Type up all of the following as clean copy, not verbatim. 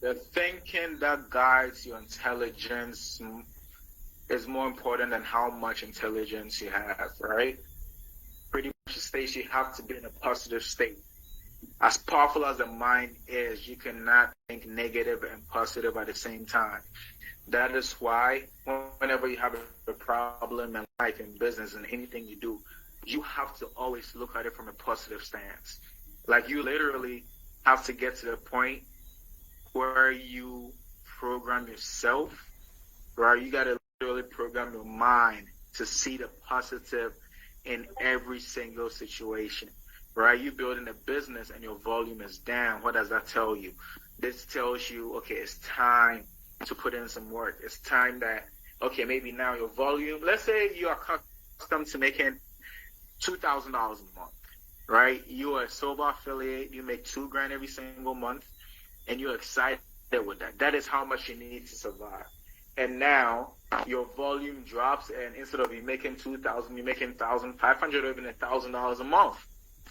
The thinking that guides your intelligence is more important than how much intelligence you have, right? Pretty much states you have to be in a positive state. As powerful as the mind is, you cannot think negative and positive at the same time. That is why whenever you have a problem in life, in business, and anything you do, you have to always look at it from a positive stance. Like, you literally have to get to the point where you program yourself, right? You got to literally program your mind to see the positive in every single situation, right? You're building a business and your volume is down. What does that tell you? This tells you, okay, it's time to put in some work. It's time that, okay, maybe now your volume, let's say you are accustomed to making $2,000 a month, right? You are a sober affiliate, you make $2,000 every single month, and you're excited with that. That is how much you need to survive. And now your volume drops, and instead of you making $2,000, you're making $1,500 or even $1,000 a month.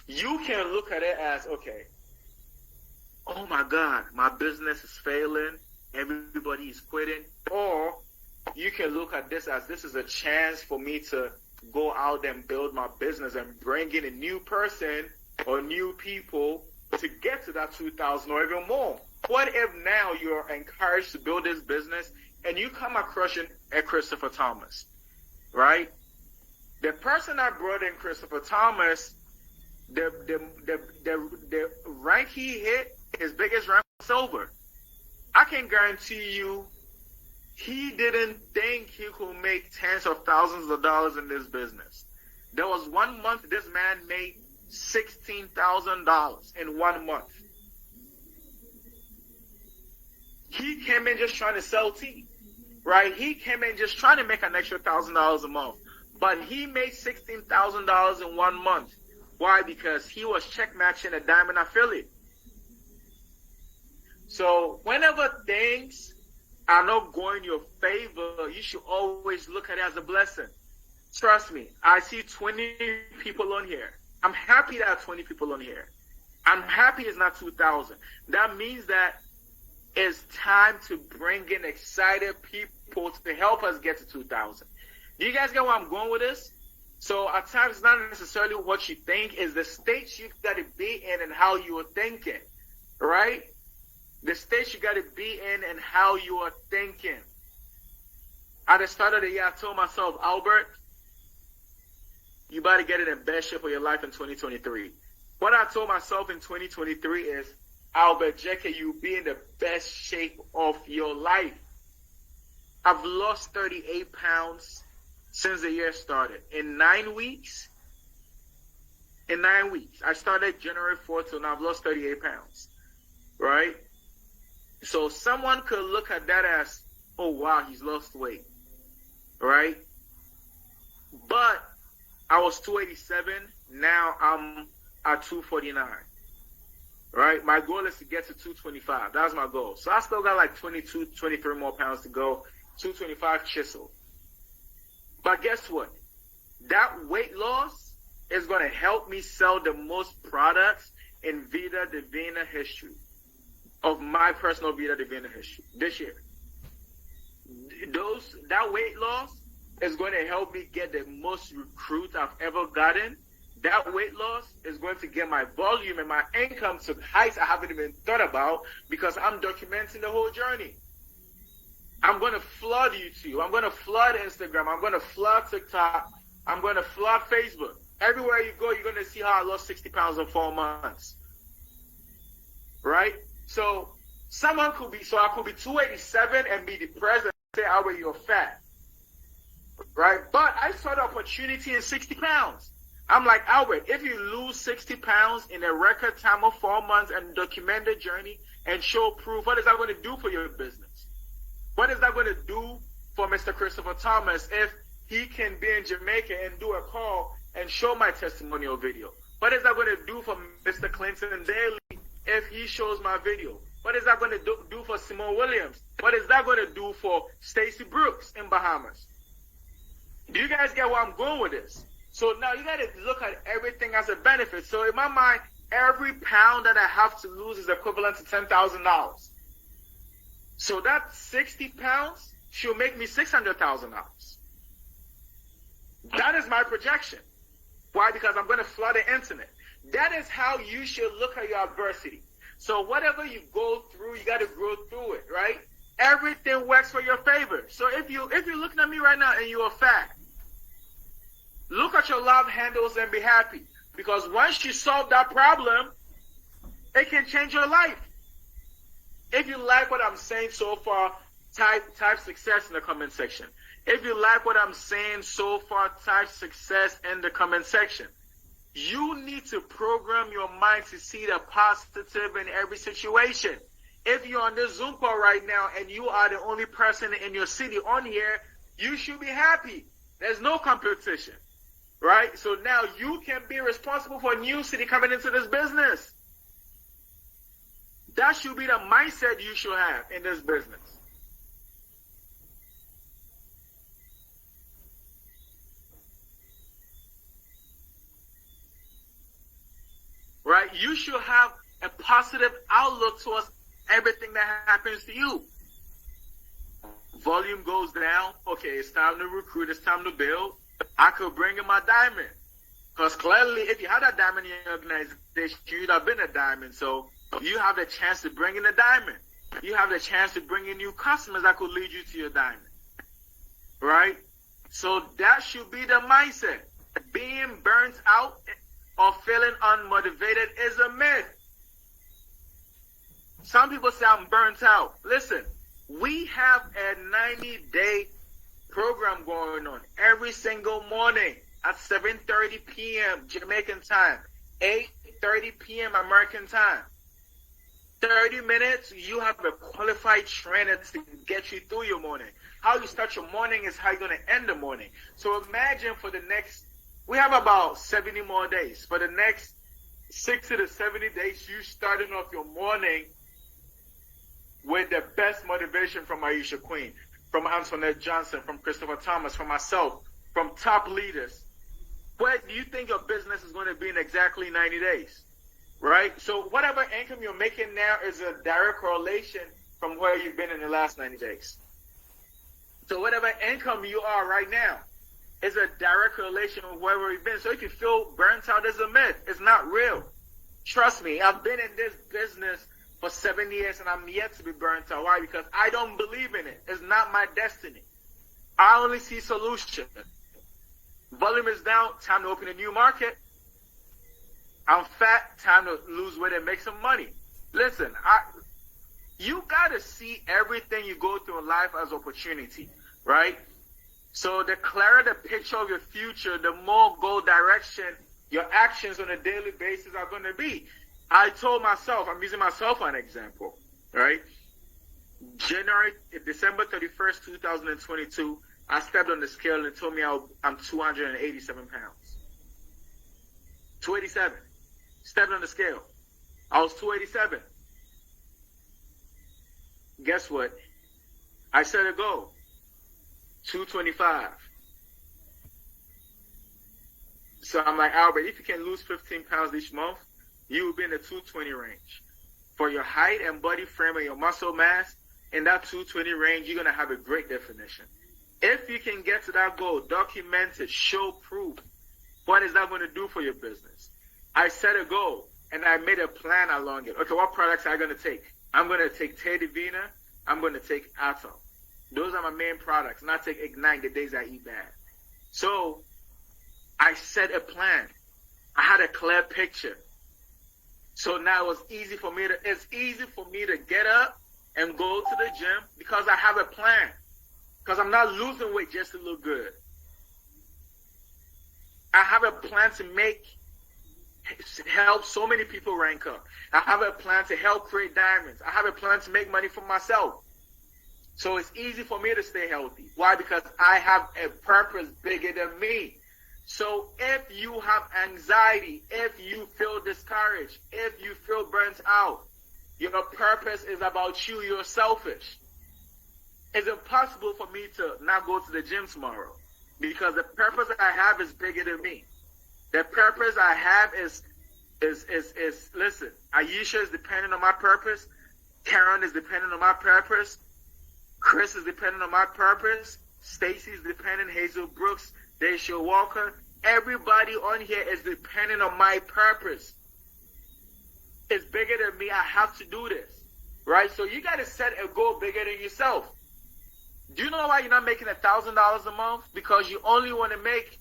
You can look at it as, okay, oh my God, my business is failing, everybody is quitting. Or you can look at this as, this is a chance for me to go out and build my business and bring in a new person or new people to get to that 2,000 or even more. What if now you're encouraged to build this business and you come across a Christopher Thomas, right? The person that brought in Christopher Thomas, the rank he hit, his biggest rank was silver. I can guarantee you he didn't think he could make tens of thousands of dollars in this business. There was 1 month this man made $16,000 in 1 month. He came in just trying to sell tea, right? He came in just trying to make an extra $1,000 a month. But he made $16,000 in 1 month. Why? Because he was check matching a diamond affiliate. So whenever things are not going your favor, you should always look at it as a blessing. Trust me, I see 20 people on here. I'm happy that 20 people on here. I'm happy it's not 2,000. That means that it's time to bring in excited people to help us get to 2,000. Do you guys get where I'm going with this? So at times it's not necessarily what you think, it's the state you got to be in and how you are thinking, right? The state you got to be in and how you are thinking. At the start of the year, I told myself, Albert, you better get in the best shape of your life in 2023. What I told myself in 2023 is, Albert, JK, you be in the best shape of your life. I've lost 38 pounds since the year started. In 9 weeks, I started January 4th till now, I've lost 38 pounds, right? So someone could look at that as, oh wow, he's lost weight, right? But I was 287, now I'm at 249, right? My goal is to get to 225. That's my goal. So I still got like 22, 23 more pounds to go, 225 chisel. But guess what? That weight loss is going to help me sell the most products in Vida Divina history, of my personal Vida Divina history this year. That weight loss is going to help me get the most recruits I've ever gotten. That weight loss is going to get my volume and my income to heights I haven't even thought about, because I'm documenting the whole journey. I'm going to flood YouTube. I'm going to flood Instagram. I'm going to flood TikTok. I'm going to flood Facebook. Everywhere you go, you're going to see how I lost 60 pounds in 4 months. Right? So I could be 287 and be depressed and say, Albert, you're fat. Right? But I saw the opportunity in 60 pounds. I'm like, Albert, if you lose 60 pounds in a record time of 4 months and document the journey and show proof, what is that going to do for your business? What is that going to do for Mr. Christopher Thomas if he can be in Jamaica and do a call and show my testimonial video? What is that going to do for Mr. Clinton Daly if he shows my video? What is that going to do for Simone Williams? What is that going to do for Stacey Brooks in Bahamas? Do you guys get where I'm going with this? So now you got to look at everything as a benefit. So in my mind, every pound that I have to lose is equivalent to $10,000. So that 60 pounds should make me $600,000. That is my projection. Why? Because I'm going to flood the internet. That is how you should look at your adversity. So whatever you go through, you got to grow through it, right? Everything works for your favor. So if you're looking at me right now and you're fat, look at your love handles and be happy. Because once you solve that problem, it can change your life. If you like what I'm saying so far, type success in the comment section. If you like what I'm saying so far, type success in the comment section. You need to program your mind to see the positive in every situation. If you're on this Zoom call right now and you are the only person in your city on here, you should be happy. There's no competition, right? So now you can be responsible for a new city coming into this business. That should be the mindset you should have in this business. Right? You should have a positive outlook towards everything that happens to you. Volume goes down. Okay, it's time to recruit. It's time to build. I could bring in my diamond. Because clearly, if you had a diamond in your organization, you'd have been a diamond. So you have the chance to bring in a diamond. You have the chance to bring in new customers that could lead you to your diamond. Right? So that should be the mindset. Being burnt out or feeling unmotivated is a myth. Some people say I'm burnt out. Listen, we have a 90-day program going on every single morning at 7:30 p.m. Jamaican time, 8:30 p.m. American time. 30 minutes, you have a qualified trainer to get you through your morning. How you start your morning is how you're going to end the morning. So imagine we have about 70 more days. For the next 60 to 70 days, you starting off your morning with the best motivation from Aisha Queen, from Antoinette Johnson, from Christopher Thomas, from myself, from top leaders. Where do you think your business is going to be in exactly 90 days? Right? So whatever income you're making now is a direct correlation from where you've been in the last 90 days. So whatever income you are right now is a direct correlation with where we've been. So if you feel burnt out, it's a myth. It's not real. Trust me, I've been in this business for 7 years and I'm yet to be burnt out. Why? Because I don't believe in it. It's not my destiny. I only see solution. Volume is down, time to open a new market. I'm fat, time to lose weight and make some money. Listen, you got to see everything you go through in life as opportunity, right? So the clearer the picture of your future, the more goal direction your actions on a daily basis are going to be. I told myself, I'm using myself as an example, right? December 31st, 2022, I stepped on the scale and it told me I'm 287 pounds. 287. Stepped on the scale. I was 287. Guess what? I set a goal. 225. So I'm like, Albert, if you can lose 15 pounds each month, you will be in the 220 range. For your height and body frame and your muscle mass, in that 220 range, you're going to have a great definition. If you can get to that goal, document it, show proof, what is that going to do for your business? I set a goal, and I made a plan along it. Okay, what products am I going to take? I'm going to take Vida Divina. I'm going to take Atom. Those are my main products, not take Ignite the days I eat bad. So I set a plan. I had a clear picture. So now it's easy for me to get up and go to the gym because I have a plan. Because I'm not losing weight just to look good. I have a plan to help so many people rank up. I have a plan to help create diamonds. I have a plan to make money for myself. So it's easy for me to stay healthy. Why? Because I have a purpose bigger than me. So if you have anxiety, if you feel discouraged, if you feel burnt out, your purpose is about you, you're selfish. It's impossible for me to not go to the gym tomorrow because the purpose I have is bigger than me. The purpose I have is listen, Aisha is dependent on my purpose. Karen is dependent on my purpose. Chris is dependent on my purpose. Stacy's dependent. Hazel Brooks, Daisha Walker. Everybody on here is dependent on my purpose. It's bigger than me. I have to do this. Right? So you got to set a goal bigger than yourself. Do you know why you're not making $1,000 a month? Because you only want to make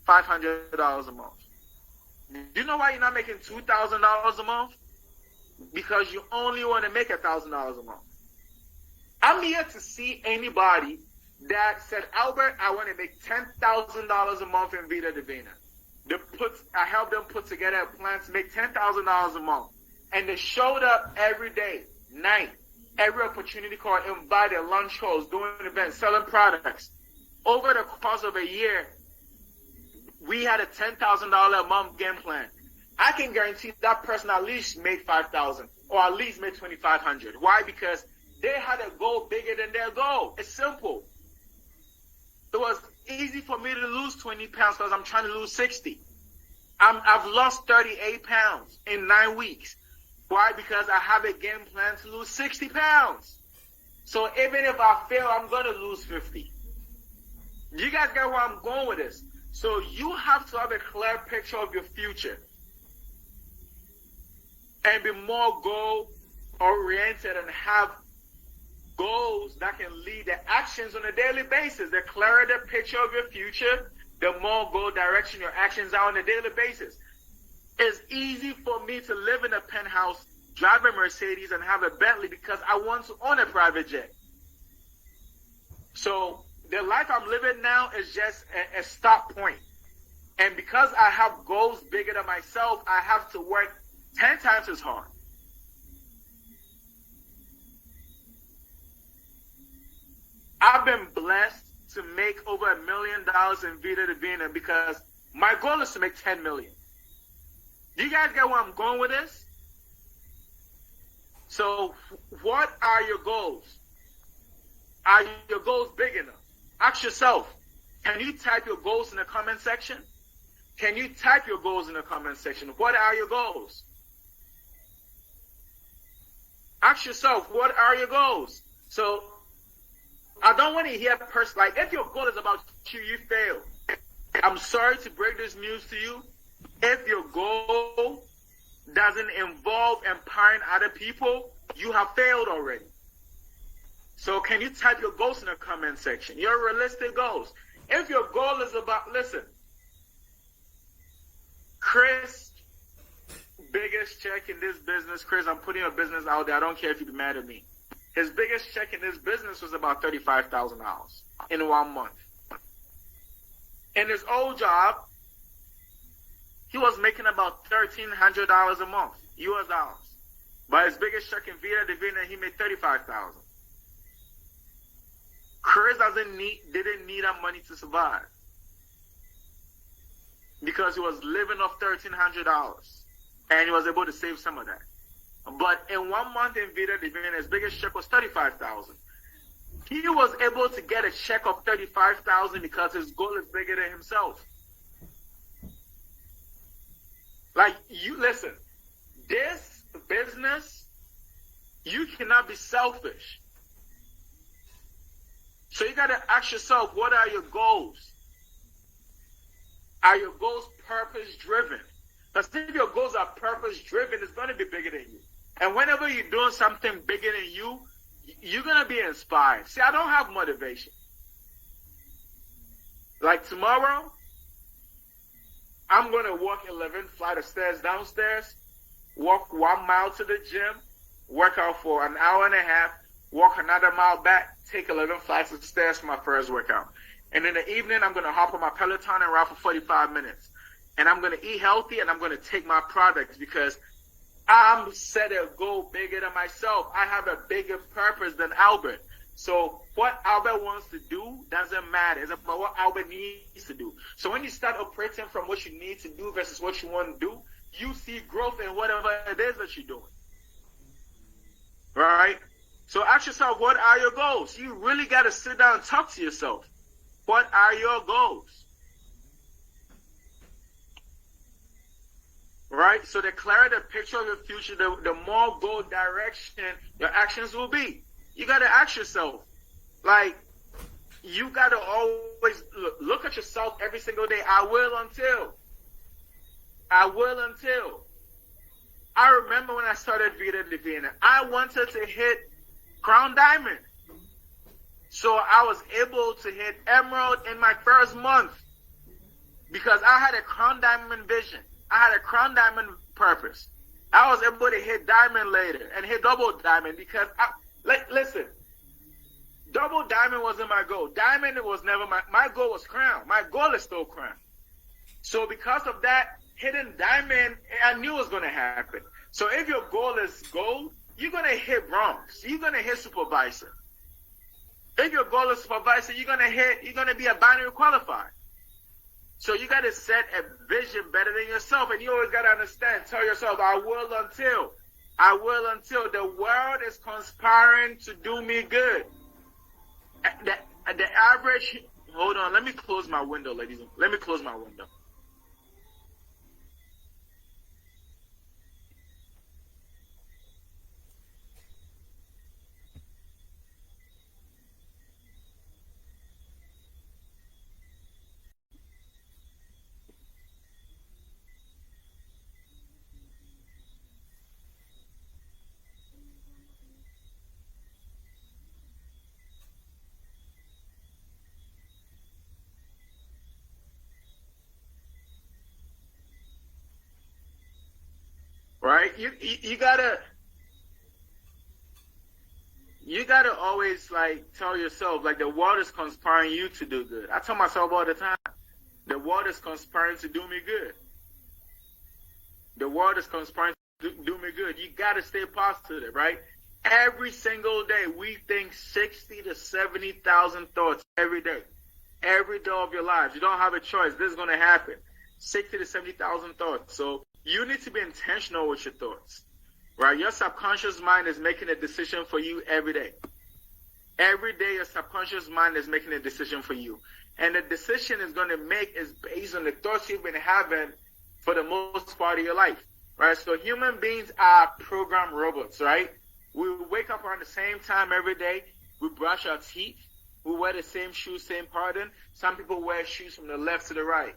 $500 a month. Do you know why you're not making $2,000 a month? Because you only want to make $1,000 a month. I'm here to see anybody that said, Albert, I want to make $10,000 a month in Vida Divina. I helped them put together a plan to make $10,000 a month. And they showed up every day, night, every opportunity call, invited, lunch calls, doing events, selling products. Over the course of a year, we had a $10,000 a month game plan. I can guarantee that person at least made $5,000 or at least made $2,500. Why? Because they had a goal bigger than their goal. It's simple. It was easy for me to lose 20 pounds because I'm trying to lose 60. I've lost 38 pounds in 9 weeks. Why? Because I have a game plan to lose 60 pounds. So even if I fail, I'm going to lose 50. You guys get where I'm going with this? So you have to have a clear picture of your future and be more goal-oriented and have goals that can lead the actions on a daily basis. The clearer the picture of your future, the more goal direction your actions are on a daily basis. It's easy for me to live in a penthouse, drive a Mercedes, and have a Bentley because I want to own a private jet. So the life I'm living now is just a stop point. And because I have goals bigger than myself, I have to work 10 times as hard. I've been blessed to make over $1 million in Vida Divina because my goal is to make 10 million. Do you guys get where I'm going with this? So what are your goals? Are your goals big enough? Ask yourself, can you type your goals in the comment section? Can you type your goals in the comment section? What are your goals? Ask yourself, what are your goals? So I don't want to hear like if your goal is about you, you fail. I'm sorry to break this news to you. If your goal doesn't involve empowering other people, you have failed already. So can you type your goals in the comment section? Your realistic goals. If your goal is about, listen, Chris, biggest check in this business, Chris, I'm putting your business out there. I don't care if you be mad at me. His biggest check in this business was about $35,000 in 1 month. In his old job, he was making about $1,300 a month, US dollars. But his biggest check in Vida Divina, he made $35,000. Chris didn't need that money to survive because he was living off $1,300 and he was able to save some of that. But in 1 month in Vida Divina, his biggest check was $35,000. He was able to get a check of $35,000 because his goal is bigger than himself. Like, you listen, this business, you cannot be selfish. So you got to ask yourself, what are your goals? Are your goals purpose-driven? Because if your goals are purpose-driven, it's going to be bigger than you. And whenever you're doing something bigger than you, you're going to be inspired. See, I don't have motivation. Like tomorrow, I'm going to walk 11 flight of stairs downstairs, walk 1 mile to the gym, work out for an hour and a half, walk another mile back, take 11 flights of stairs for my first workout. And in the evening, I'm going to hop on my Peloton and ride for 45 minutes. And I'm going to eat healthy and I'm going to take my products because I'm set a goal bigger than myself. I have a bigger purpose than Albert. So what Albert wants to do doesn't matter. It's about what Albert needs to do. So when you start operating from what you need to do versus what you want to do, you see growth in whatever it is that you're doing. Right? So ask yourself, what are your goals? You really got to sit down and talk to yourself. What are your goals? Right? So the clearer the picture of your future, the more goal direction your actions will be. You got to ask yourself, like, you got to always look at yourself every single day. I will until. I remember when I started Vida Divina, I wanted to hit Crown Diamond. So I was able to hit Emerald in my first month because I had a Crown Diamond vision. I had a Crown Diamond purpose. I was able to hit Diamond later and hit Double Diamond because, listen, Double Diamond wasn't my goal. Diamond was never my goal was Crown. My goal is still Crown. So because of that, hitting Diamond, I knew it was going to happen. So if your goal is gold, you're going to hit Bronze. You're going to hit Supervisor. If your goal is Supervisor, you're going to be a binary qualified. So you got to set a vision better than yourself. And you always got to understand, tell yourself, I will until the world is conspiring to do me good. The average, hold on, let me close my window, ladies. Let me close my window. Right? You gotta always like tell yourself like the world is conspiring you to do good. I tell myself all the time, the world is conspiring to do me good. The world is conspiring to do me good. You gotta stay positive, right? Every single day we think 60 to 70,000 thoughts every day. Every day of your lives. You don't have a choice. This is gonna happen. 60 to 70,000 thoughts. So you need to be intentional with your thoughts, right? Your subconscious mind is making a decision for you every day. Every day your subconscious mind is making a decision for you. And the decision it's going to make is based on the thoughts you've been having for the most part of your life, right? So human beings are programmed robots, right? We wake up around the same time every day. We brush our teeth. We wear the same shoes, same pattern. Some people wear shoes from the left to the right,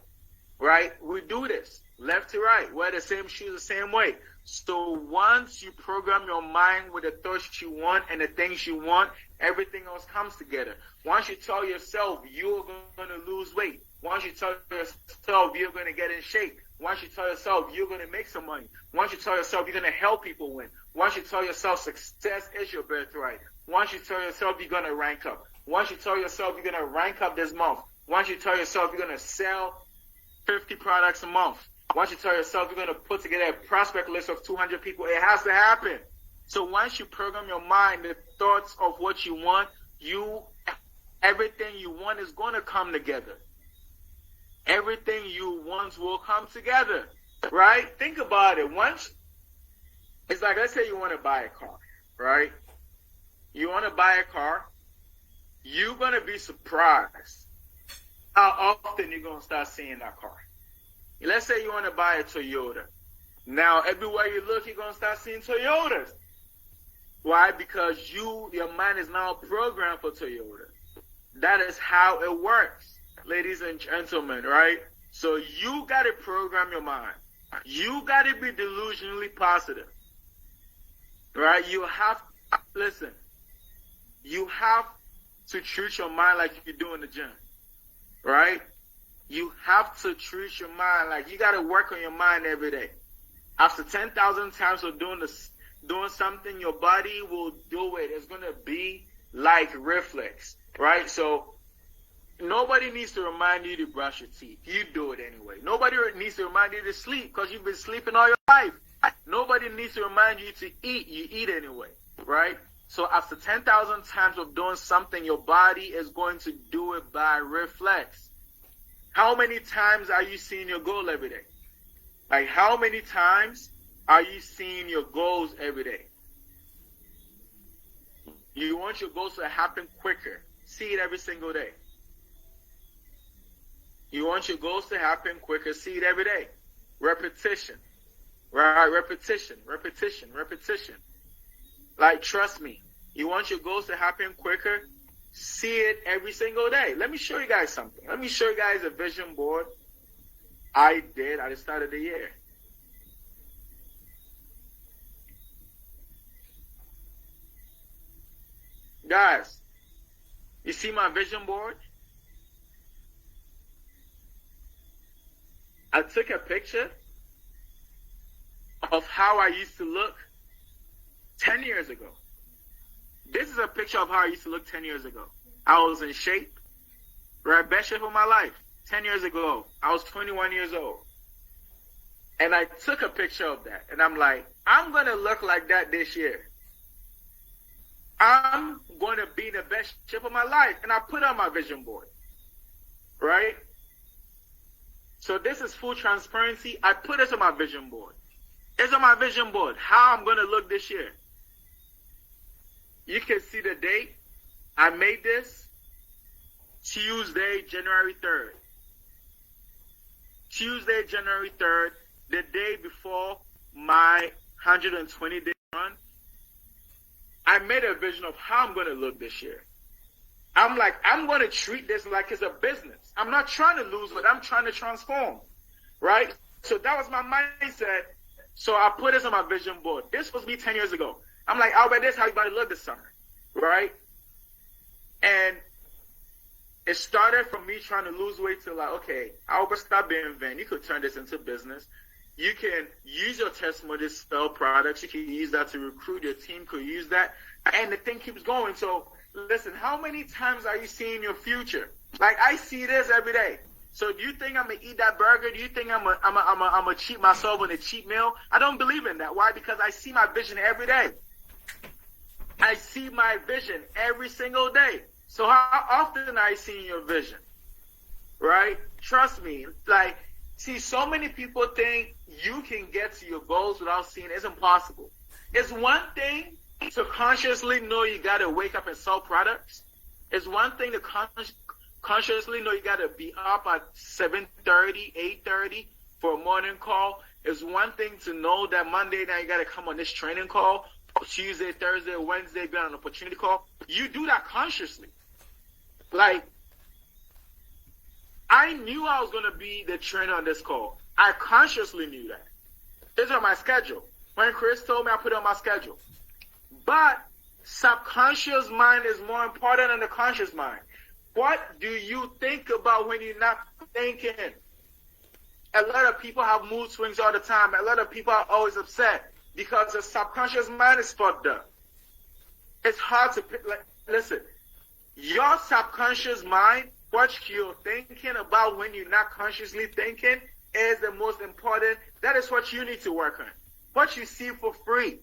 right? We do this. Left to right, wear the same shoes the same way. So once you program your mind with the thoughts you want and the things you want, everything else comes together. Once you tell yourself you're going to lose weight, once you tell yourself you're going to get in shape, once you tell yourself you're going to make some money, once you tell yourself you're going to help people win, once you tell yourself success is your birthright, once you tell yourself you're going to rank up, once you tell yourself you're going to rank up this month, once you tell yourself you're going to sell 50 products a month, once you tell yourself you're going to put together a prospect list of 200 people, it has to happen. So once you program your mind, the thoughts of what you want, everything you want is going to come together. Everything you want will come together, right? Think about it. It's like, let's say you want to buy a car, right? You want to buy a car, you're going to be surprised how often you're going to start seeing that car. Let's say you want to buy a Toyota. Now, everywhere you look, you're going to start seeing Toyotas. Why? Because your mind is now programmed for Toyota. That is how it works, ladies and gentlemen, right? So you got to program your mind. You got to be delusionally positive, right? You have to treat your mind like you do in the gym, right? You have to treat your mind like you got to work on your mind every day. After 10,000 times of doing something, your body will do it. It's going to be like reflex, right? So nobody needs to remind you to brush your teeth. You do it anyway. Nobody needs to remind you to sleep because you've been sleeping all your life. Nobody needs to remind you to eat. You eat anyway, right? So after 10,000 times of doing something, your body is going to do it by reflex. How many times are you seeing your goal every day? Like, how many times are you seeing your goals every day? You want your goals to happen quicker. See it every single day. You want your goals to happen quicker. See it every day. Repetition. Right? Repetition. Like, trust me. You want your goals to happen quicker? See it every single day. Let me show you guys something. Let me show you guys a vision board I did at the start of the year. Guys, you see my vision board? I took a picture of how I used to look 10 years ago. This is a picture of how I used to look 10 years ago. I was in shape, right? Best shape of my life. 10 years ago, I was 21 years old. And I took a picture of that. And I'm like, I'm going to look like that this year. I'm going to be the best shape of my life. And I put on my vision board, right? So this is full transparency. I put this on my vision board. It's on my vision board, how I'm going to look this year. You can see the date. I made this Tuesday, January 3rd. Tuesday, January 3rd, the day before my 120-day run. I made a vision of how I'm going to look this year. I'm like, I'm going to treat this like it's a business. I'm not trying to lose, but I'm trying to transform, right? So that was my mindset. So I put this on my vision board. This was me 10 years ago. I'm like, Albert, this is how you about to look this summer, right? And it started from me trying to lose weight to like, okay, Albert, stop being vain. You could turn this into business. You can use your testimony to sell products. You can use that to recruit. Your team could use that. And the thing keeps going. So listen, how many times are you seeing your future? Like, I see this every day. So do you think I'm going to eat that burger? Do you think I'm going to cheat myself on a cheat meal? I don't believe in that. Why? Because I see my vision every day. I see my vision every single day. So how often are you seeing your vision? Right? Trust me. Like, see, so many people think you can get to your goals without seeing it. It's impossible. It's one thing to consciously know you got to wake up and sell products. It's one thing to consciously know you got to be up at 7:30, 8:30 for a morning call. It's one thing to know that Monday night you got to come on this training call. Tuesday, Thursday, Wednesday, be on an opportunity call. You do that consciously. Like, I knew I was going to be the trainer on this call. I consciously knew that. It's on my schedule. When Chris told me, I put it on my schedule. But subconscious mind is more important than the conscious mind. What do you think about when you're not thinking? A lot of people have mood swings all the time. A lot of people are always upset because the subconscious mind is fucked up. It's hard to pick. Like, listen, your subconscious mind, what you're thinking about when you're not consciously thinking, is the most important. That is what you need to work on. What you see for free.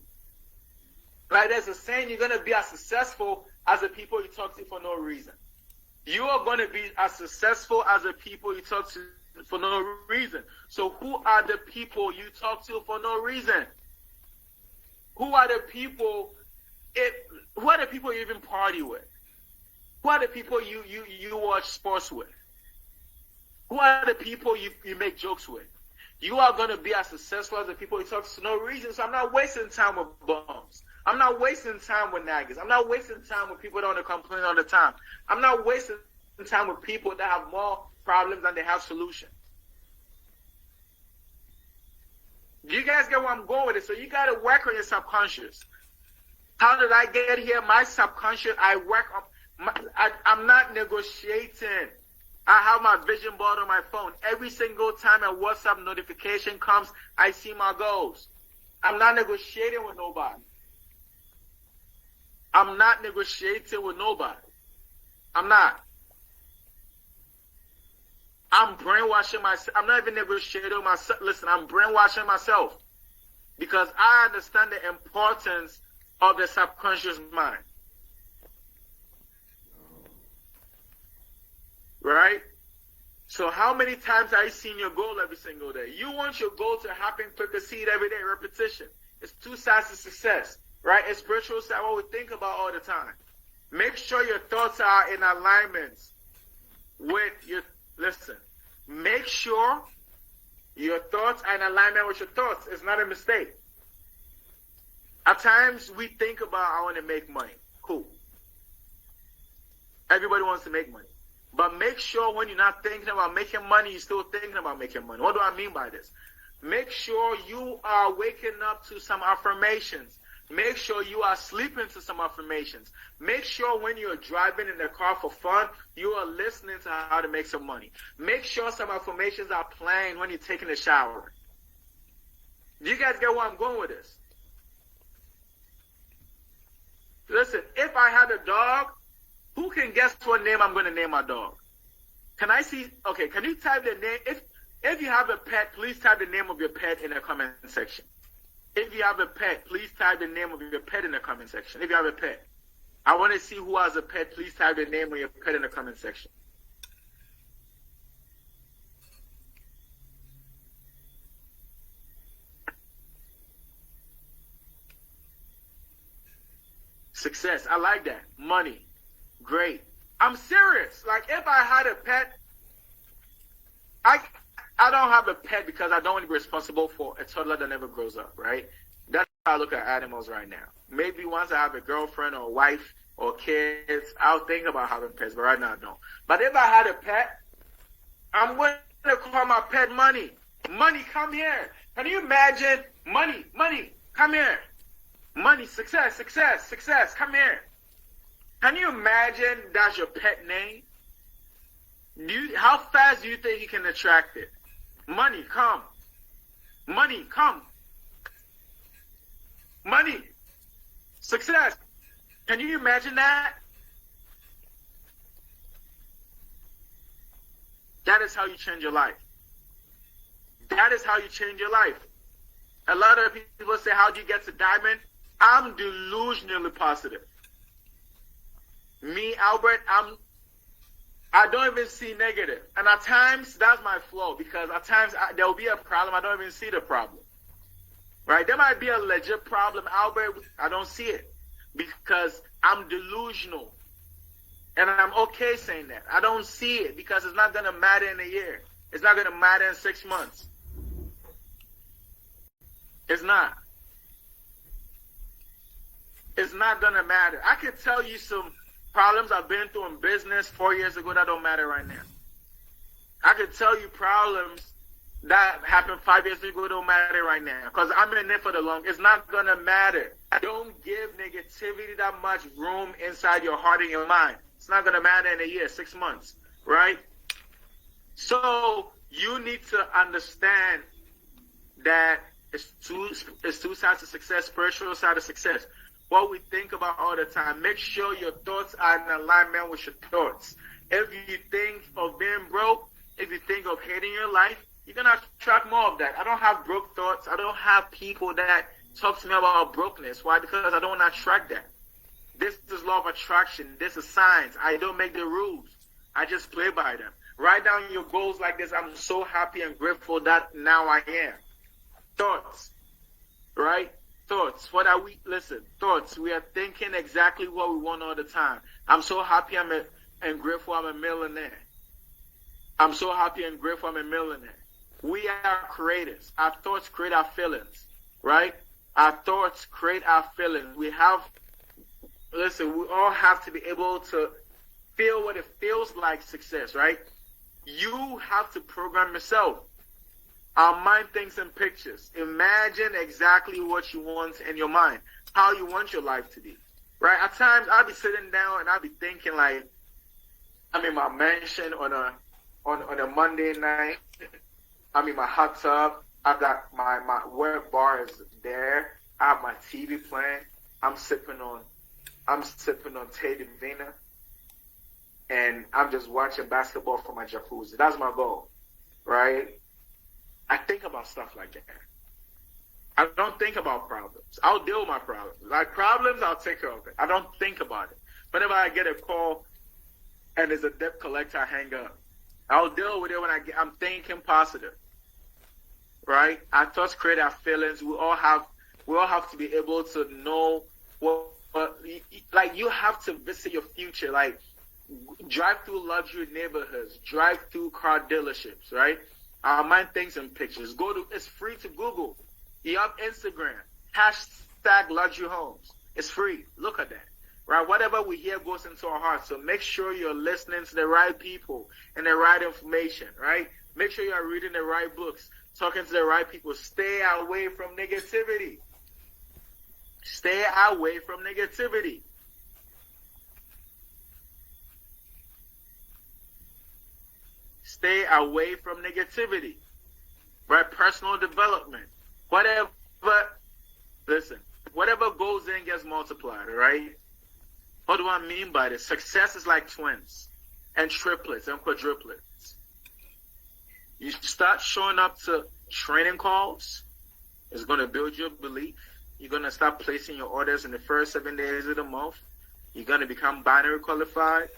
Like there's a saying, you're going to be as successful as the people you talk to for no reason. You are going to be as successful as the people you talk to for no reason. So who are the people you talk to for no reason? Who are the people you even party with? Who are the people you watch sports with? Who are the people you make jokes with? You are going to be as successful as the people you talk to for no reason. So I'm not wasting time with bums. I'm not wasting time with naggers. I'm not wasting time with people that don't complain all the time. I'm not wasting time with people that have more problems than they have solutions. You guys get where I'm going with it? So you got to work on your subconscious. How did I get here? My subconscious, I work on. I'm not negotiating. I have my vision board on my phone. Every single time a WhatsApp notification comes, I see my goals. I'm not negotiating with nobody. I'm not negotiating with nobody. I'm not. I'm brainwashing myself. I'm not even negotiating with myself. Listen, I'm brainwashing myself because I understand the importance of the subconscious mind. Right? So how many times are you seeing your goal every single day? You want your goal to happen quicker, see it every day, repetition. It's two sides to success. Right? It's spiritual side, what we think about all the time. Make sure your thoughts are in alignment with your, listen, make sure your thoughts are in alignment with your thoughts. It's not a mistake. At times we think about, I want to make money. Cool. Everybody wants to make money. But make sure when you're not thinking about making money, you're still thinking about making money. What do I mean by this? Make sure you are waking up to some affirmations. Make sure you are sleeping to some affirmations. Make sure when you're driving in the car for fun, you are listening to how to make some money. Make sure some affirmations are playing when you're taking a shower. Do you guys get where I'm going with this? Listen, if I had a dog, who can guess what name I'm going to name my dog? Can I see? Okay, can you type the name? If you have a pet, please type the name of your pet in the comment section. If you have a pet, please type the name of your pet in the comment section. If you have a pet, I want to see who has a pet. Please type the name of your pet in the comment section. Success. I like that. Money. Great. I'm serious. Like, if I had a pet, I don't have a pet because I don't want to be responsible for a toddler that never grows up, right? That's how I look at animals right now. Maybe once I have a girlfriend or a wife or kids, I'll think about having pets, but right now I don't. But if I had a pet, I'm going to call my pet Money. Money, come here. Can you imagine? Money, money, come here. Money, success, success, success, come here. Can you imagine that's your pet name? How fast do you think you can attract it? Money, come. Money, come. Money. Success. Can you imagine that? That is how you change your life. That is how you change your life. A lot of people say, how do you get to diamond? I'm delusionally positive. Me, Albert, I don't even see negative. And at times, that's my flaw, because at times there will be a problem, I don't even see the problem. Right? There might be a legit problem, Albert, I don't see it, because I'm delusional. And I'm okay saying that. I don't see it because it's not going to matter in a year. It's not going to matter in 6 months. It's not. It's not going to matter. I can tell you some problems I've been through in business 4 years ago that don't matter right now. I could tell you problems that happened 5 years ago don't matter right now, because I'm in it for the long. It's not going to matter. Don't give negativity that much room inside your heart and your mind. It's not going to matter in a year, 6 months, right? So you need to understand that it's two sides of success, spiritual side of success. What we think about all the time. Make sure your thoughts are in alignment with your thoughts. If you think of being broke, if you think of hating your life, you're going to attract more of that. I don't have broke thoughts. I don't have people that talk to me about brokenness. Why? Because I don't want to attract that. This is law of attraction. This is science. I don't make the rules. I just play by them. Write down your goals like this. I'm so happy and grateful that now I am. Thoughts. Right? Thoughts. What are we? Listen, thoughts. We are thinking exactly what we want all the time. I'm so happy and grateful I'm a millionaire. I'm so happy and grateful I'm a millionaire. We are creators. Our thoughts create our feelings, right? Our thoughts create our feelings. We all have to be able to feel what it feels like success, right? You have to program yourself. Our mind thinks in pictures. Imagine exactly what you want in your mind, how you want your life to be, right? At times, I'll be sitting down and I'll be thinking like, I'm in my mansion on a Monday night. I'm in my hot tub. I've got my work bar is there. I have my TV playing. I'm sipping on Vida Divina, and I'm just watching basketball from my jacuzzi. That's my goal, right? I think about stuff like that. I don't think about problems. I'll deal with my problems. Like problems, I'll take care of it. I don't think about it. Whenever I get a call and there's a debt collector, I hang up. I'll deal with it when I'm thinking positive, right? Our thoughts create our feelings. We all have to be able to know like you have to visit your future. Like drive through luxury neighborhoods, drive through car dealerships, right? Our mind thinks in pictures. It's free to Google. You have Instagram, #luxury homes. It's free. Look at that, right? Whatever we hear goes into our hearts. So make sure you're listening to the right people and the right information, right? Make sure you're reading the right books, talking to the right people. Stay away from negativity. Stay away from negativity. Stay away from negativity, right? Personal development. Whatever, listen, whatever goes in gets multiplied, right? What do I mean by this? Success is like twins and triplets and quadruplets. You start showing up to training calls, it's going to build your belief. You're going to start placing your orders in the first 7 days of the month. You're going to become binary qualified.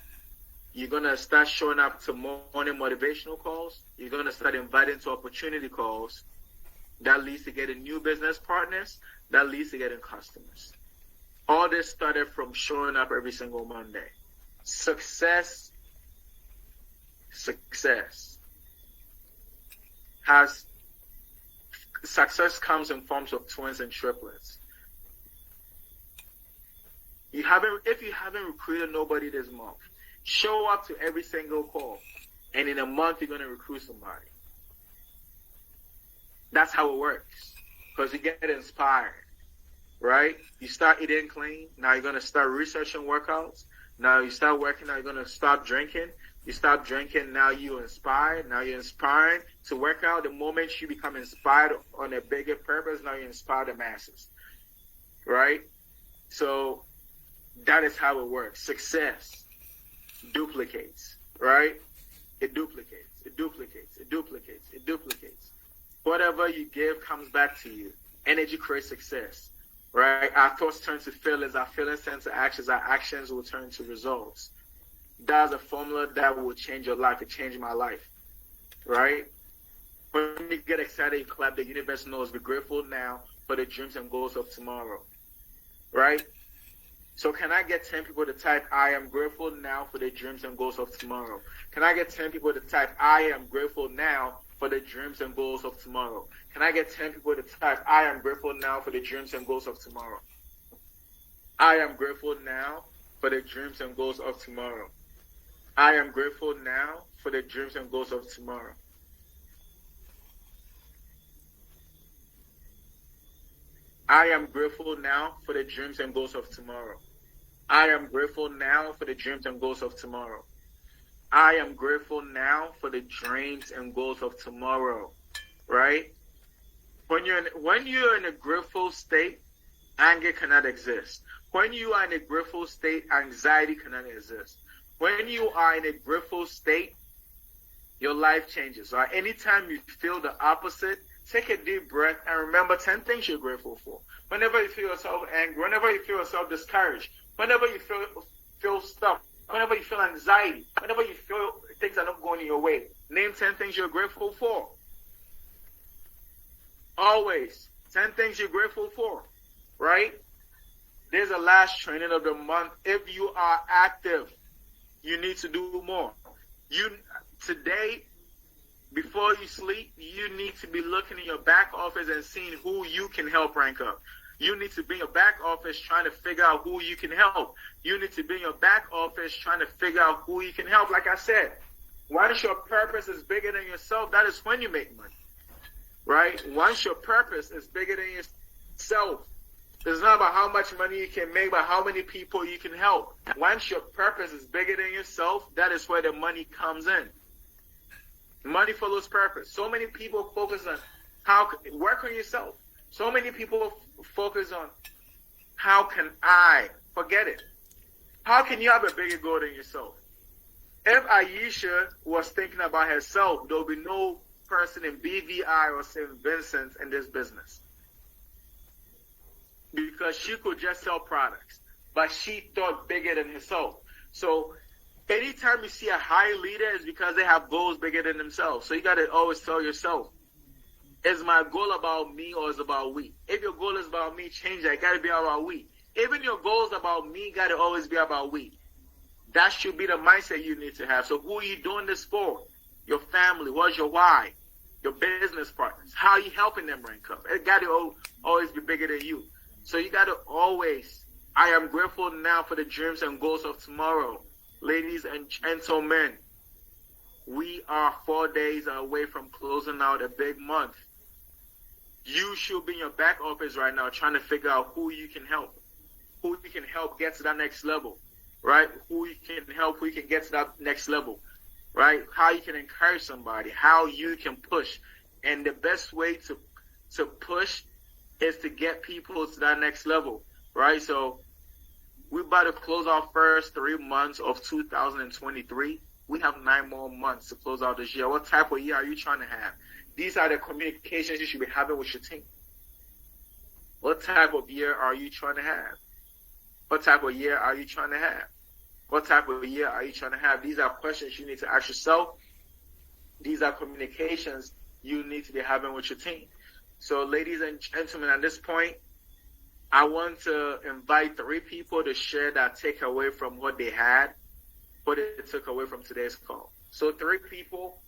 You're going to start showing up to morning motivational calls. You're going to start inviting to opportunity calls. That leads to getting new business partners. That leads to getting customers. All this started from showing up every single Monday. Success comes in forms of twins and triplets. If you haven't recruited nobody this month, show up to every single call, and in a month you're going to recruit somebody. That's how it works, because you get inspired, right? You start eating clean. Now you're going to start researching workouts. Now you start working. Now you're going to stop drinking. You stop drinking. Now you're inspired. Now you're inspiring to work out. The moment you become inspired on a bigger purpose, now you inspire the masses, right? So that is how it works. Success duplicates, right? It duplicates, it duplicates, it duplicates, it duplicates. Whatever you give comes back to you. Energy creates success, right? Our thoughts turn to feelings, our feelings turn to actions, our actions will turn to results. That's a formula that will change your life. It changed my life, right? When you get excited, you clap, the universe knows. Be grateful now for the dreams and goals of tomorrow, right? So can I get 10 people to type, I am grateful now for the dreams and goals of tomorrow? Can I get 10 people to type, I am grateful now for the dreams and goals of tomorrow? Can I get 10 people to type, I am grateful now for the dreams and goals of tomorrow? I am grateful now for the dreams and goals of tomorrow. I am grateful now for the dreams and goals of tomorrow. I am grateful now for the dreams and goals of tomorrow. I am grateful now for the dreams and goals of tomorrow. I am grateful now for the dreams and goals of tomorrow, right? When you're in a grateful state, anger cannot exist. When you are in a grateful state, anxiety cannot exist. When you are in a grateful state, your life changes. Right? Anytime you feel the opposite, take a deep breath and remember 10 things you're grateful for. Whenever you feel yourself angry, whenever you feel yourself discouraged, whenever you feel stuck, whenever you feel anxiety, whenever you feel things are not going your way, name 10 things you're grateful for. Always 10 things you're grateful for, right? There's a last training of the month. If you are active, you need to do more. Today, before you sleep, you need to be looking in your back office and seeing who you can help rank up. You need to be in your back office trying to figure out who you can help. You need to be in your back office trying to figure out who you can help. Like I said, once your purpose is bigger than yourself, that is when you make money, right? Once your purpose is bigger than yourself, it's not about how much money you can make, but how many people you can help. Once your purpose is bigger than yourself, that is where the money comes in. Money follows purpose. So many people focus on work on yourself. So many people focus on how can I forget it. How can you have a bigger goal than yourself? If Aisha was thinking about herself, there will be no person in BVI or St. Vincent in this business. Because she could just sell products, but she thought bigger than herself. So anytime you see a high leader, it's because they have goals bigger than themselves. So you got to always tell yourself, is my goal about me or is it about we? If your goal is about me, change that. It got to be about we. Even your goals about me got to always be about we. That should be the mindset you need to have. So who are you doing this for? Your family. What's your why? Your business partners. How are you helping them rank up? It got to always be bigger than you. So you got to always I am grateful now for the dreams and goals of tomorrow. Ladies and gentlemen, we are 4 days away from closing out a big month. You should be in your back office right now trying to figure out who you can help get to that next level, right? Who you can help, who you can get to that next level, right? How you can encourage somebody, how you can push. And the best way to push is to get people to that next level, right? So we're about to close our first 3 months of 2023. We have 9 more months to close out this year. What type of year are you trying to have? These are the communications you should be having with your team. What type of year are you trying to have? What type of year are you trying to have? What type of year are you trying to have? These are questions you need to ask yourself. These are communications you need to be having with your team. So, ladies and gentlemen, at this point, I want to invite 3 people to share that takeaway from what they had, what they took away from today's call. So 3 people,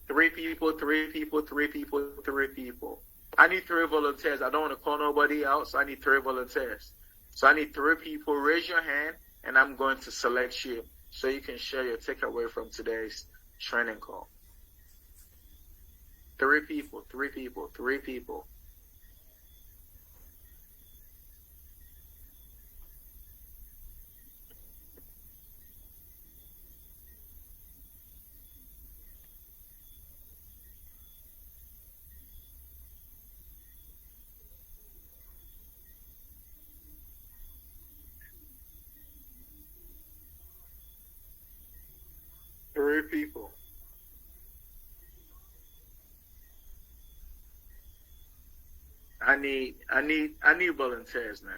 3 people, 3 people, 3 people, 3 people. I need 3 volunteers. I don't want to call nobody out, so I need 3 volunteers. So I need 3 people. Raise your hand, and I'm going to select you so you can share your takeaway from today's training call. 3 people, 3 people, 3 people. People. I need volunteers now.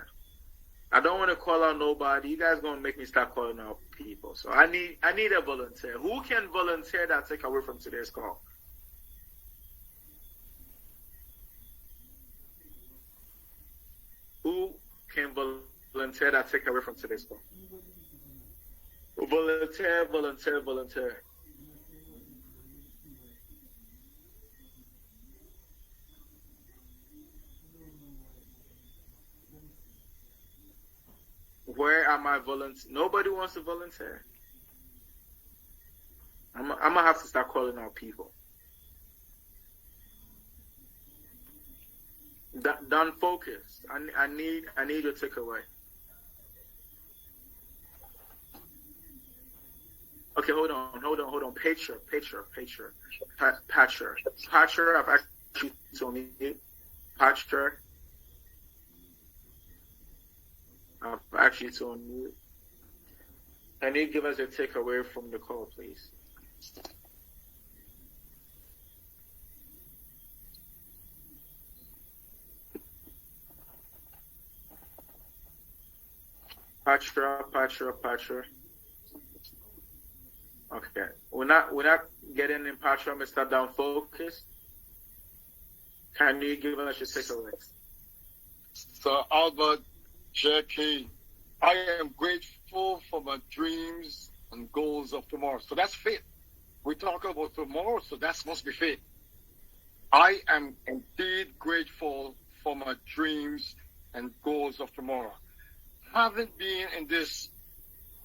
I don't want to call out nobody. You guys gonna make me start calling out people. So I need a volunteer. Who can volunteer that take away from today's call? Who can volunteer that take away from today's call? Volunteer, volunteer, volunteer. Where are my volunteers? Nobody wants to volunteer. I'm gonna have to start calling out people. Done focus. I need your takeaway. Okay, hold on. Patcher, I've actually told me. Patcher. I've actually told you. Can you give us a takeaway from the call, please? Patcher. Okay. We're not getting in Patcher, Mr. Down Focus. Can you give us your takeaway? So Albert, Jackie, I am grateful for my dreams and goals of tomorrow. So that's faith. We talk about tomorrow, so that must be faith. I am indeed grateful for my dreams and goals of tomorrow. Having been in this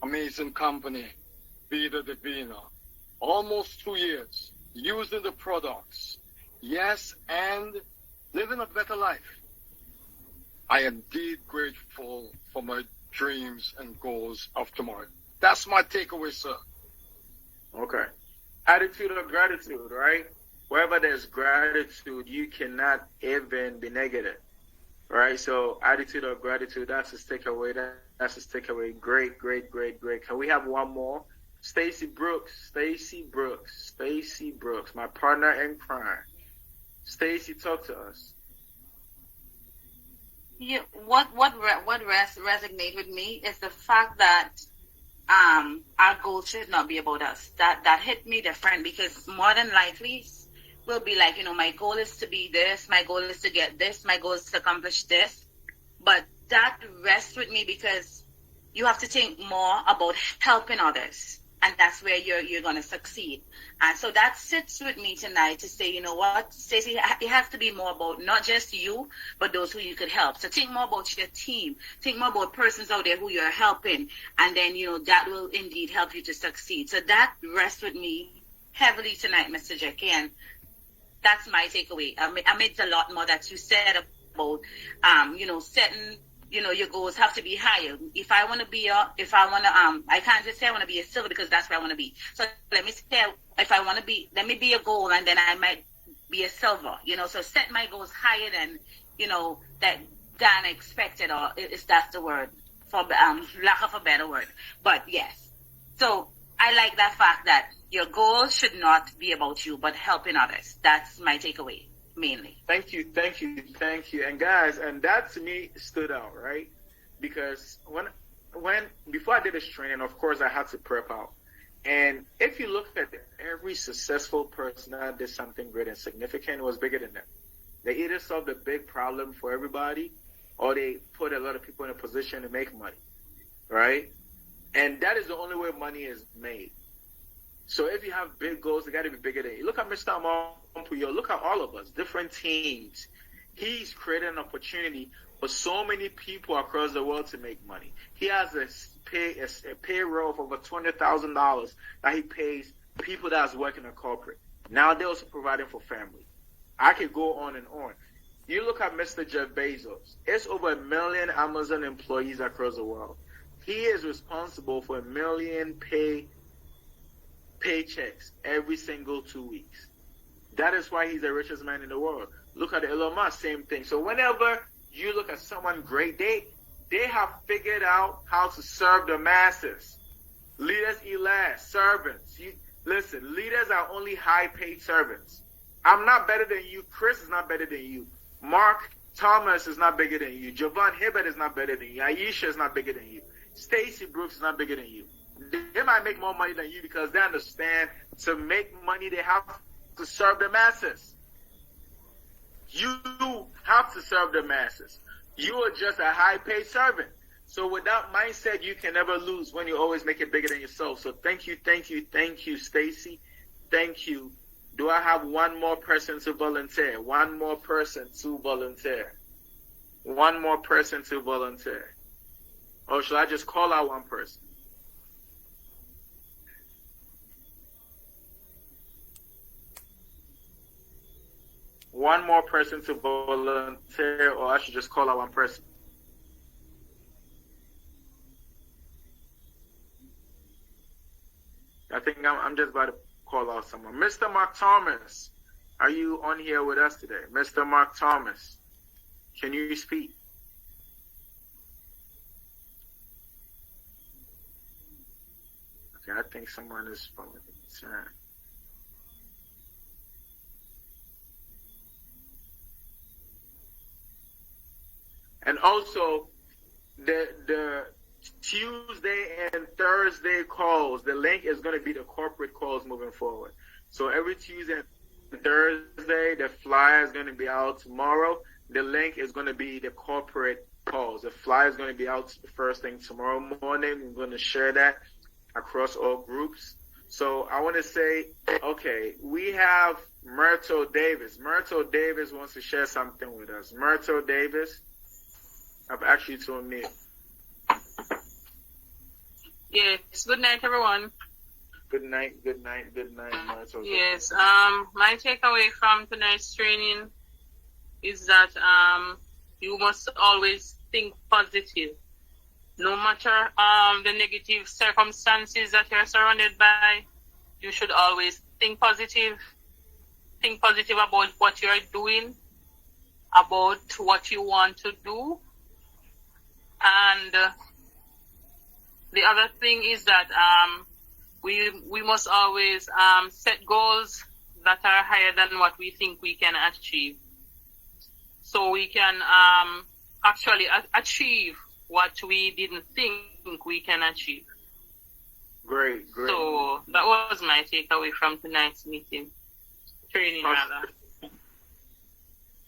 amazing company, Vida Divina, almost 2 years, using the products, yes, and living a better life. I am indeed grateful for my dreams and goals of tomorrow. That's my takeaway, sir. Okay. Attitude of gratitude, right? Wherever there's gratitude, you cannot even be negative, right? So attitude of gratitude, that's his takeaway. That's his takeaway. Great. Can we have one more? Stacy Brooks, my partner in crime. Stacy, talk to us. Yeah, what resonate with me is the fact that our goals should not be about us. That hit me different, because more than likely we'll be like, my goal is to be this, my goal is to get this, my goal is to accomplish this. But that rests with me because you have to think more about helping others and that's where you're going to succeed. And so that sits with me tonight to say, you know what, Stacey, it has to be more about not just you, but those who you could help. So think more about your team. Think more about persons out there who you're helping, and then, you know, that will indeed help you to succeed. So that rests with me heavily tonight, Mr. Jackie, and that's my takeaway. I made a lot more that you said about, you know, setting, you know, your goals have to be higher. If I want to be I can't just say I want to be a silver because that's where I want to be. So let me say, if I want to be, let me be a gold, and then I might be a silver, you know, so set my goals higher than, you know, than expected, or if that's the word, for lack of a better word. But yes. So I like that fact that your goal should not be about you, but helping others. That's my takeaway, mainly. Thank you. And guys, and that to me stood out, right? Because before I did this training, of course, I had to prep out. And if you look at every successful person that did something great and significant, it was bigger than them. They either solved a big problem for everybody, or they put a lot of people in a position to make money, right? And that is the only way money is made. So if you have big goals, they got to be bigger than you. Look at Mr. Ampuyo. Look at all of us, different teams. He's created an opportunity for so many people across the world to make money. He has a payroll of over $200,000 that he pays people that's working in corporate. Now they're also providing for family. I could go on and on. You look at Mr. Jeff Bezos. It's over 1 million Amazon employees across the world. He is responsible for 1 million paychecks every single 2 weeks. That is why he's the richest man in the world. Look at Elon Musk, same thing. So whenever you look at someone great, they have figured out how to serve the masses. Leaders elect servants. Listen, leaders are only high-paid servants. I'm not better than you. Chris is not better than you. Mark Thomas is not bigger than you. Javon Hibbert is not better than you. Aisha is not bigger than you. Stacey Brooks is not bigger than you. They might make more money than you because they understand to make money they have to serve the masses. You have to serve the masses. You are just a high-paid servant. So with that mindset, you can never lose when you always make it bigger than yourself. So thank you, Stacey. Thank you. Do I have one more person to volunteer? One more person to volunteer. One more person to volunteer. Or should I just call out one person? One more person to volunteer, or I should just call out one person? I think I'm just about to call out someone. Mr. Mark Thomas, are you on here with us today? Mr. Mark Thomas, can you speak? Okay, I think someone is from concern. And also, the Tuesday and Thursday calls, the link is going to be the corporate calls moving forward. So every Tuesday and Thursday, the flyer is going to be out tomorrow. The link is going to be the corporate calls. The flyer is going to be out the first thing tomorrow morning. We're going to share that across all groups. So I want to say, okay, we have Myrtle Davis. Myrtle Davis wants to share something with us. Myrtle Davis, I've asked you to unmute. Yes, good night, everyone. Good night, Myrtle. Yes, my takeaway from tonight's training is that you must always think positive. No matter the negative circumstances that you're surrounded by, you should always think positive. Think positive about what you're doing, about what you want to do. And the other thing is that we must always set goals that are higher than what we think we can achieve, so we can actually achieve what we didn't think we can achieve. Great. So that was my takeaway from tonight's meeting, training rather.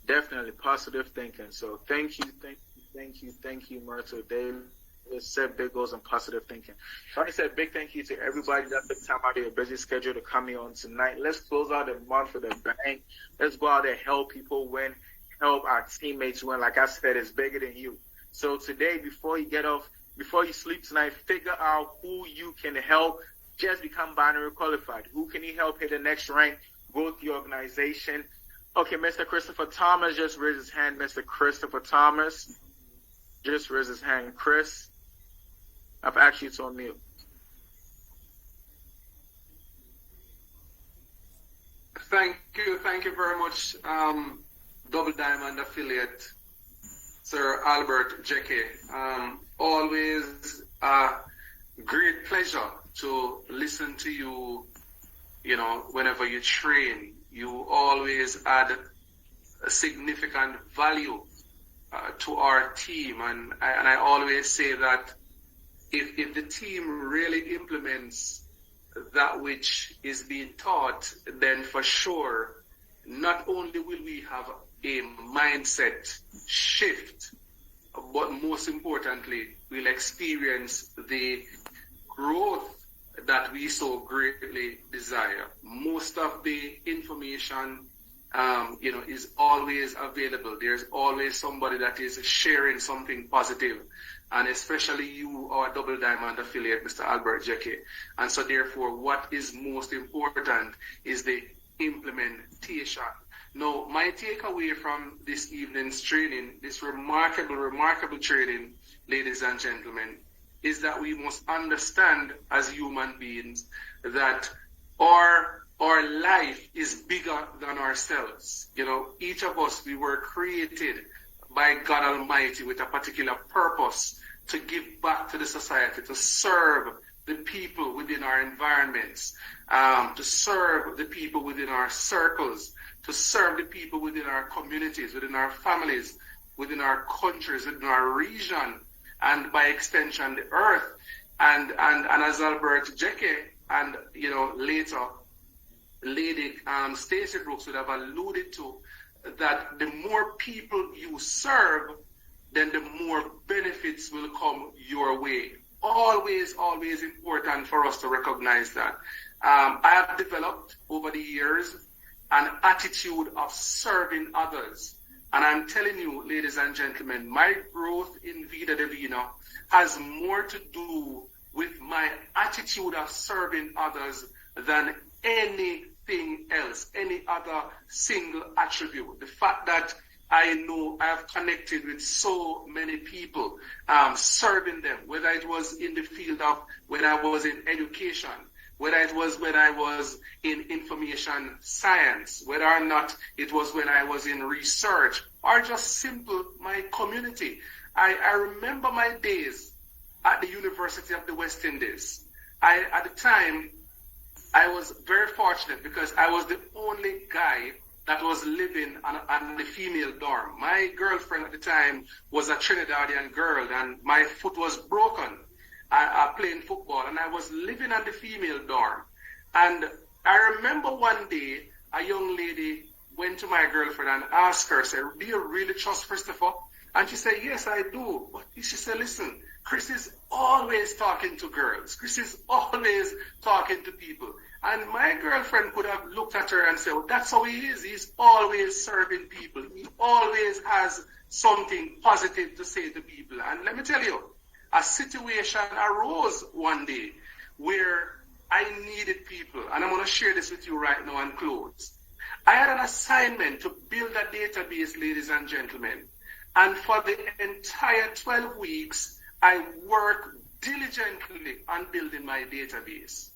Definitely positive thinking. So thank you, Myrtle Davis. Just set big goals and positive thinking. So I said big thank you to everybody that took time out of your busy schedule to come here on tonight. Let's close out the month with a bang. Let's go out there, help people win, help our teammates win. Like I said, it's bigger than you. So today, before you sleep tonight, figure out who you can help. Just become binary qualified. Who can you help hit the next rank? Go with the organization. Okay, Mr. Christopher Thomas just raised his hand. Mr. Christopher Thomas just raised his hand. Chris, I've actually told mute. Thank you very much, Double Diamond affiliate, Sir Albert Jeke. Always a great pleasure to listen to you, whenever you train. You always add a significant value to our team. And I always say that if the team really implements that which is being taught, then for sure, not only will we have a mindset shift, but most importantly, we'll experience the growth that we so greatly desire. Most of the information, is always available. There's always somebody that is sharing something positive, and especially you, our Double Diamond affiliate, Mr. Albert Jeke. And so therefore, what is most important is the implementation. Now, my takeaway from this evening's training, this remarkable training, ladies and gentlemen, is that we must understand as human beings that our life is bigger than ourselves. Each of us, we were created by God Almighty with a particular purpose to give back to the society, to serve the people within our environments, to serve the people within our circles, to serve the people within our communities, within our families, within our countries, within our region, and by extension, the earth. And as Albert Jeke and, later, Lady Stacey Brooks would have alluded to, that the more people you serve, then the more benefits will come your way. Always important for us to recognize that. I have developed over the years an attitude of serving others. And I'm telling you, ladies and gentlemen, my growth in Vida Divina has more to do with my attitude of serving others than anything else, any other single attribute. The fact that I know I have connected with so many people, serving them, whether it was in the field of when I was in education, whether it was when I was in information science, whether or not it was when I was in research, or just simple my community. I remember my days at the University of the West Indies. At the time, I was very fortunate because I was the only guy that was living on the female dorm. My girlfriend at the time was a Trinidadian girl, and my foot was broken playing football, and I was living on the female dorm. And I remember one day a young lady went to my girlfriend and asked her, said, "Do you really trust Christopher?" And she said, "Yes, I do." But she said, "Listen, Chris is always talking to girls. Chris is always talking to people." And my girlfriend could have looked at her and said, "Well, that's how he is. He's always serving people. He always has something positive to say to people." And let me tell you, a situation arose one day where I needed people. And I'm going to share this with you right now and close. I had an assignment to build a database, ladies and gentlemen. And for the entire 12 weeks, I worked diligently on building my database.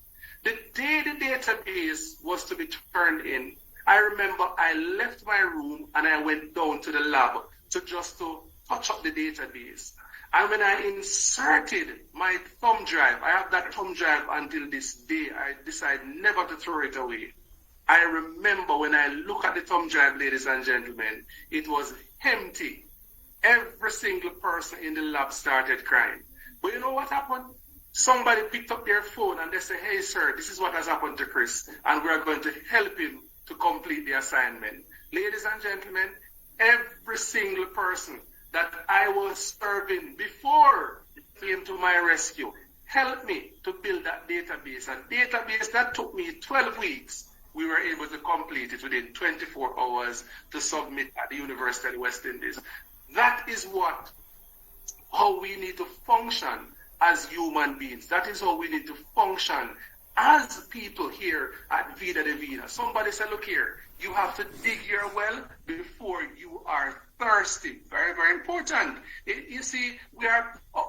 The day the database was to be turned in, I remember I left my room and I went down to the lab to touch up the database. And when I inserted my thumb drive, I have that thumb drive until this day, I decided never to throw it away. I remember when I look at the thumb drive, ladies and gentlemen, it was empty. Every single person in the lab started crying. But you know what happened? Somebody picked up their phone and they said, "Hey, sir, this is what has happened to Chris, and we're going to help him to complete the assignment." Ladies and gentlemen, every single person that I was serving before came to my rescue, helped me to build that database. A database that took me 12 weeks, we were able to complete it within 24 hours to submit at the University of the West Indies. That is how we need to function as human beings. That is how we need to function as people here at Vida Divina. Somebody said, look here, you have to dig your well before you are thirsty. Very, very important. You see,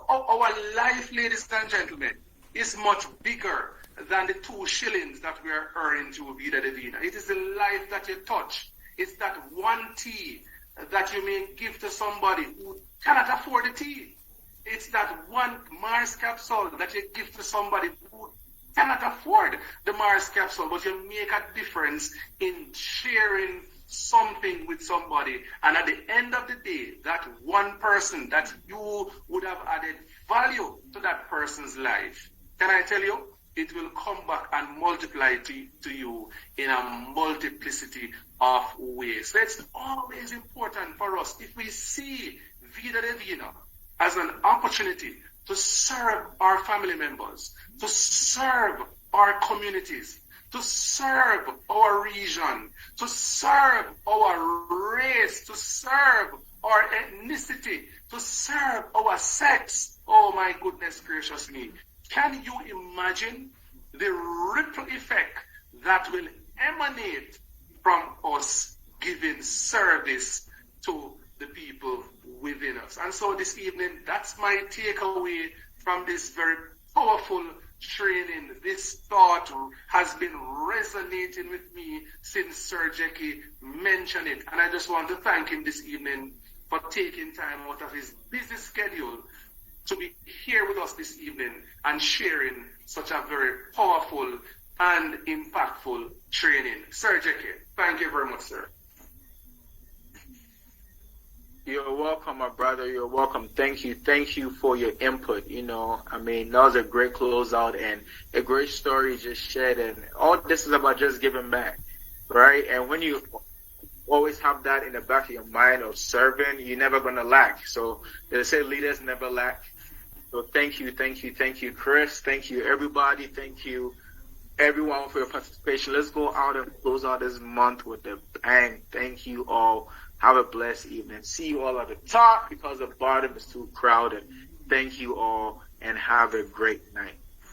our life, ladies and gentlemen, is much bigger than the 2 shillings that we are earning through Vida Divina. It is the life that you touch. It's that one tea that you may give to somebody who cannot afford the tea. It's that one Mars capsule that you give to somebody who cannot afford the Mars capsule, but you make a difference in sharing something with somebody. And at the end of the day, that one person that you would have added value to that person's life, can I tell you, it will come back and multiply to you in a multiplicity of ways. So it's always important for us, if we see Vida Divina as an opportunity to serve our family members, to serve our communities, to serve our region, to serve our race, to serve our ethnicity, to serve our sex. Oh my goodness gracious me. Can you imagine the ripple effect that will emanate from us giving service to the people within us? And so this evening, that's my takeaway from this very powerful training. This thought has been resonating with me since Sir Jackie mentioned it. And I just want to thank him this evening for taking time out of his busy schedule to be here with us this evening and sharing such a very powerful and impactful training. Sir Jackie, thank you very much, sir. You're welcome, my brother. You're welcome. Thank you. Thank you for your input. That was a great closeout and a great story just shared. And all this is about just giving back, right? And when you always have that in the back of your mind of serving, you're never going to lack. So they say leaders never lack. So thank you, Chris. Thank you, everybody. Thank you, everyone, for your participation. Let's go out and close out this month with a bang. Thank you all. Have a blessed evening. See you all at the top because the bottom is too crowded. Thank you all and have a great night.